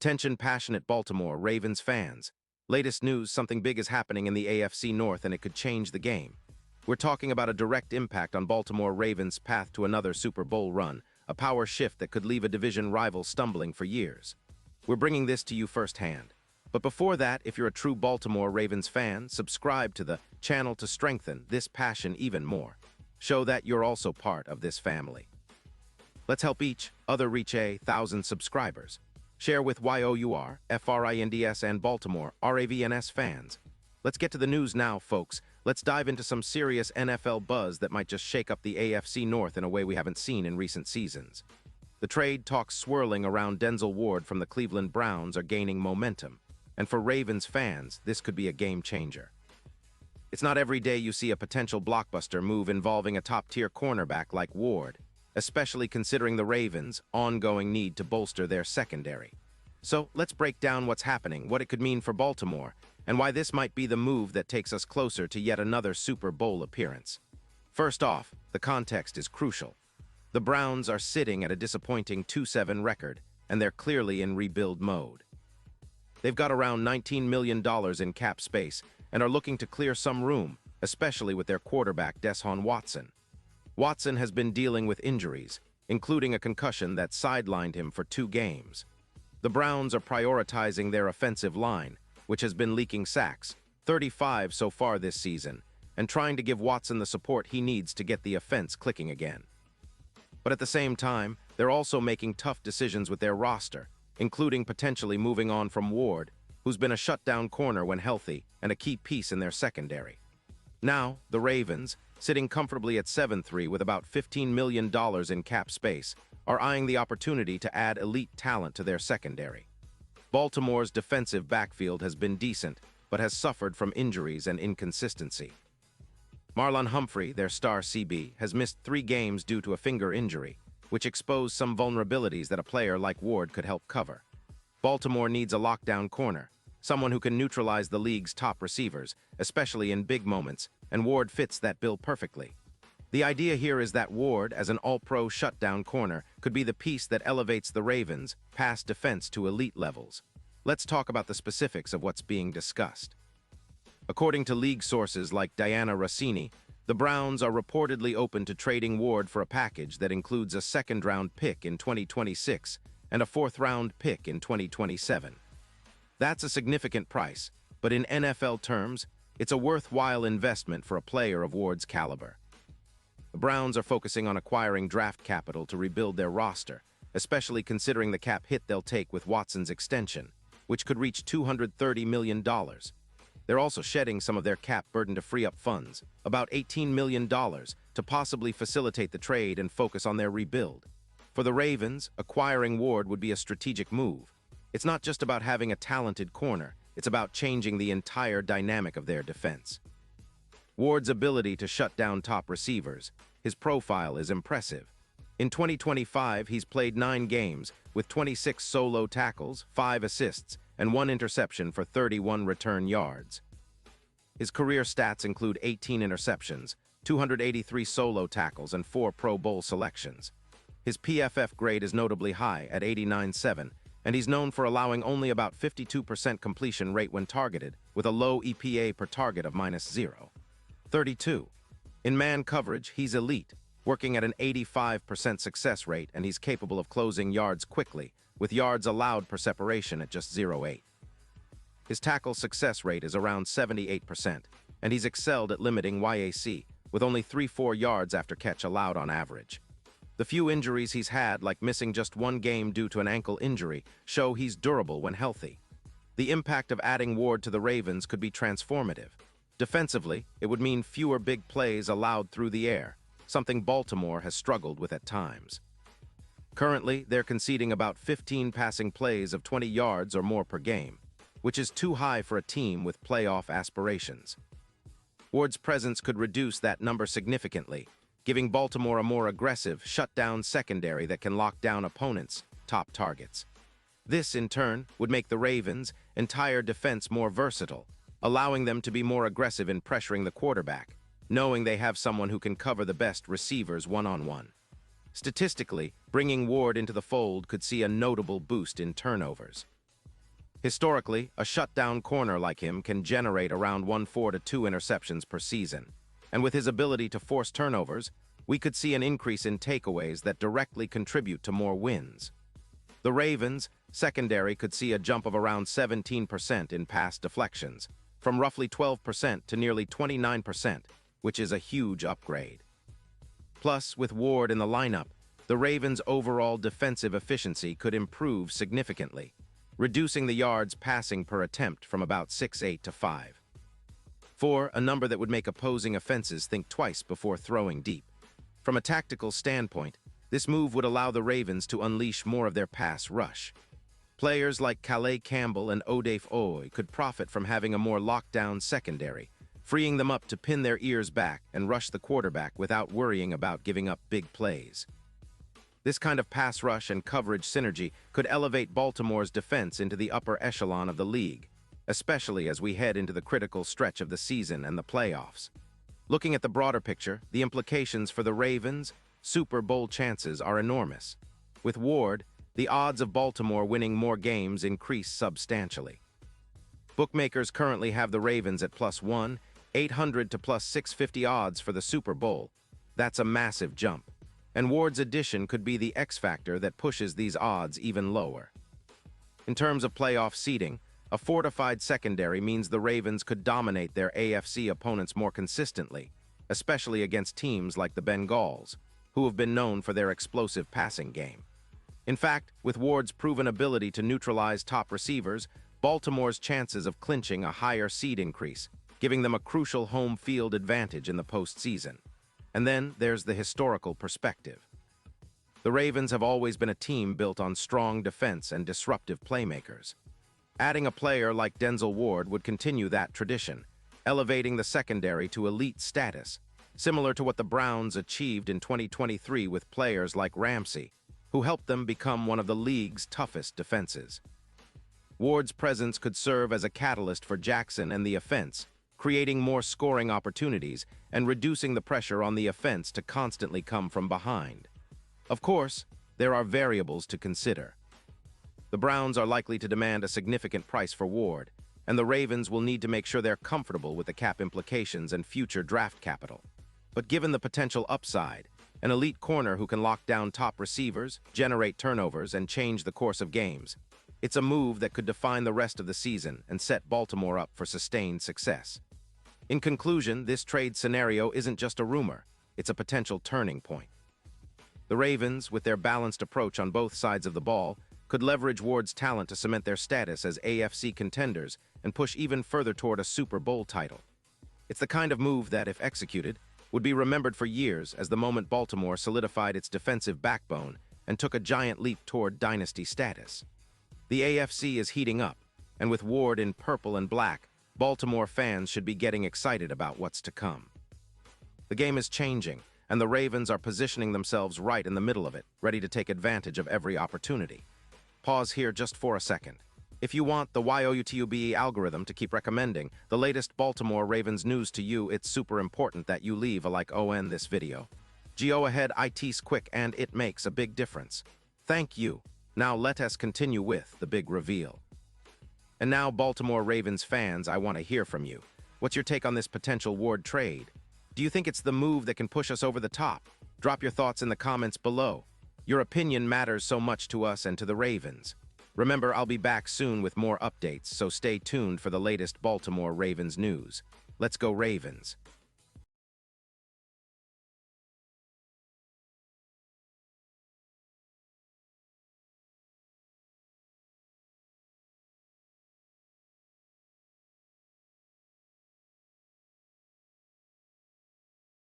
Attention passionate Baltimore Ravens fans. Latest news, something big is happening in the AFC North and it could change the game. We're talking about a direct impact on Baltimore Ravens' path to another Super Bowl run, a power shift that could leave a division rival stumbling for years. We're bringing this to you firsthand. But before that, if you're a true Baltimore Ravens fan, subscribe to the channel to strengthen this passion even more. Show that you're also part of this family. Let's help each other reach 1,000 subscribers. Share with YOUR, FRINDS, and Baltimore, RAVENS fans. Let's get to the news now, folks. Let's dive into some serious NFL buzz that might just shake up the AFC North in a way we haven't seen in recent seasons. The trade talks swirling around Denzel Ward from the Cleveland Browns are gaining momentum, and for Ravens fans, this could be a game changer. It's not every day you see a potential blockbuster move involving a top-tier cornerback like Ward, especially considering the Ravens' ongoing need to bolster their secondary. So let's break down what's happening, what it could mean for Baltimore, and why this might be the move that takes us closer to yet another Super Bowl appearance. First off, the context is crucial. The Browns are sitting at a disappointing 2-7 record, and they're clearly in rebuild mode. They've got around $19 million in cap space and are looking to clear some room, especially with their quarterback Deshaun Watson. Watson has been dealing with injuries, including a concussion that sidelined him for 2 games. The Browns are prioritizing their offensive line, which has been leaking sacks, 35 so far this season, and trying to give Watson the support he needs to get the offense clicking again. But at the same time, they're also making tough decisions with their roster, including potentially moving on from Ward, who's been a shutdown corner when healthy and a key piece in their secondary. Now, the Ravens, sitting comfortably at 7-3 with about $15 million in cap space, are eyeing the opportunity to add elite talent to their secondary. Baltimore's defensive backfield has been decent, but has suffered from injuries and inconsistency. Marlon Humphrey, their star CB, has missed 3 games due to a finger injury, which exposed some vulnerabilities that a player like Ward could help cover. Baltimore needs a lockdown corner, someone who can neutralize the league's top receivers, especially in big moments, and Ward fits that bill perfectly. The idea here is that Ward, as an all-pro shutdown corner, could be the piece that elevates the Ravens' pass defense to elite levels. Let's talk about the specifics of what's being discussed. According to league sources like Diana Rossini, the Browns are reportedly open to trading Ward for a package that includes a second-round pick in 2026 and a 4th-round pick in 2027. That's a significant price, but in NFL terms, it's a worthwhile investment for a player of Ward's caliber. The Browns are focusing on acquiring draft capital to rebuild their roster, especially considering the cap hit they'll take with Watson's extension, which could reach $230 million. They're also shedding some of their cap burden to free up funds, about $18 million, to possibly facilitate the trade and focus on their rebuild. For the Ravens, acquiring Ward would be a strategic move. It's not just about having a talented corner, it's about changing the entire dynamic of their defense. Ward's ability to shut down top receivers, his profile is impressive. In 2025, he's played 9 games, with 26 solo tackles, 5 assists, and 1 interception for 31 return yards. His career stats include 18 interceptions, 283 solo tackles, and 4 Pro Bowl selections. His PFF grade is notably high at 89.7, and he's known for allowing only about 52% completion rate when targeted, with a low EPA per target of -0.32. In man coverage, he's elite, working at an 85% success rate, and he's capable of closing yards quickly, with yards allowed per separation at just 0.8. His tackle success rate is around 78%, and he's excelled at limiting YAC, with only 3-4 yards after catch allowed on average. The few injuries he's had, like missing just 1 game due to an ankle injury, show he's durable when healthy. The impact of adding Ward to the Ravens could be transformative. Defensively, it would mean fewer big plays allowed through the air, something Baltimore has struggled with at times. Currently, they're conceding about 15 passing plays of 20 yards or more per game, which is too high for a team with playoff aspirations. Ward's presence could reduce that number significantly, giving Baltimore a more aggressive, shutdown secondary that can lock down opponents' top targets. This, in turn, would make the Ravens' entire defense more versatile, allowing them to be more aggressive in pressuring the quarterback, knowing they have someone who can cover the best receivers one-on-one. Statistically, bringing Ward into the fold could see a notable boost in turnovers. Historically, a shutdown corner like him can generate around 1/4 to 2 interceptions per season. And with his ability to force turnovers, we could see an increase in takeaways that directly contribute to more wins. The Ravens' secondary could see a jump of around 17% in pass deflections, from roughly 12% to nearly 29%, which is a huge upgrade. Plus, with Ward in the lineup, the Ravens' overall defensive efficiency could improve significantly, reducing the yards passing per attempt from about 6.8 to 5. 4, a number that would make opposing offenses think twice before throwing deep. From a tactical standpoint, this move would allow the Ravens to unleash more of their pass rush. Players like Calais Campbell and Odafe Oweh could profit from having a more locked-down secondary, freeing them up to pin their ears back and rush the quarterback without worrying about giving up big plays. This kind of pass rush and coverage synergy could elevate Baltimore's defense into the upper echelon of the league, especially as we head into the critical stretch of the season and the playoffs. Looking at the broader picture, the implications for the Ravens' Super Bowl chances are enormous. With Ward, the odds of Baltimore winning more games increase substantially. Bookmakers currently have the Ravens at +1,800 to +650 odds for the Super Bowl. That's a massive jump, and Ward's addition could be the X factor that pushes these odds even lower. In terms of playoff seeding, a fortified secondary means the Ravens could dominate their AFC opponents more consistently, especially against teams like the Bengals, who have been known for their explosive passing game. In fact, with Ward's proven ability to neutralize top receivers, Baltimore's chances of clinching a higher seed increase, giving them a crucial home field advantage in the postseason. And then there's the historical perspective. The Ravens have always been a team built on strong defense and disruptive playmakers. Adding a player like Denzel Ward would continue that tradition, elevating the secondary to elite status, similar to what the Browns achieved in 2023 with players like Ramsey, who helped them become one of the league's toughest defenses. Ward's presence could serve as a catalyst for Jackson and the offense, creating more scoring opportunities and reducing the pressure on the offense to constantly come from behind. Of course, there are variables to consider. The Browns are likely to demand a significant price for Ward, and the Ravens will need to make sure they're comfortable with the cap implications and future draft capital. But given the potential upside, an elite corner who can lock down top receivers, generate turnovers, and change the course of games, it's a move that could define the rest of the season and set Baltimore up for sustained success. In conclusion, this trade scenario isn't just a rumor, it's a potential turning point. The Ravens, with their balanced approach on both sides of the ball, could leverage Ward's talent to cement their status as AFC contenders and push even further toward a Super Bowl title. It's the kind of move that, if executed, would be remembered for years as the moment Baltimore solidified its defensive backbone and took a giant leap toward dynasty status. The AFC is heating up, and with Ward in purple and black, Baltimore fans should be getting excited about what's to come. The game is changing, and the Ravens are positioning themselves right in the middle of it, ready to take advantage of every opportunity. Pause here just for a second. If you want the YOUTUBE algorithm to keep recommending the latest Baltimore Ravens news to you, it's super important that you leave a like on this video. Go ahead, it's quick and it makes a big difference. Thank you. Now let us continue with the big reveal. And now, Baltimore Ravens fans, I want to hear from you. What's your take on this potential Ward trade? Do you think it's the move that can push us over the top? Drop your thoughts in the comments below. Your opinion matters so much to us and to the Ravens. Remember, I'll be back soon with more updates, so stay tuned for the latest Baltimore Ravens news. Let's go Ravens!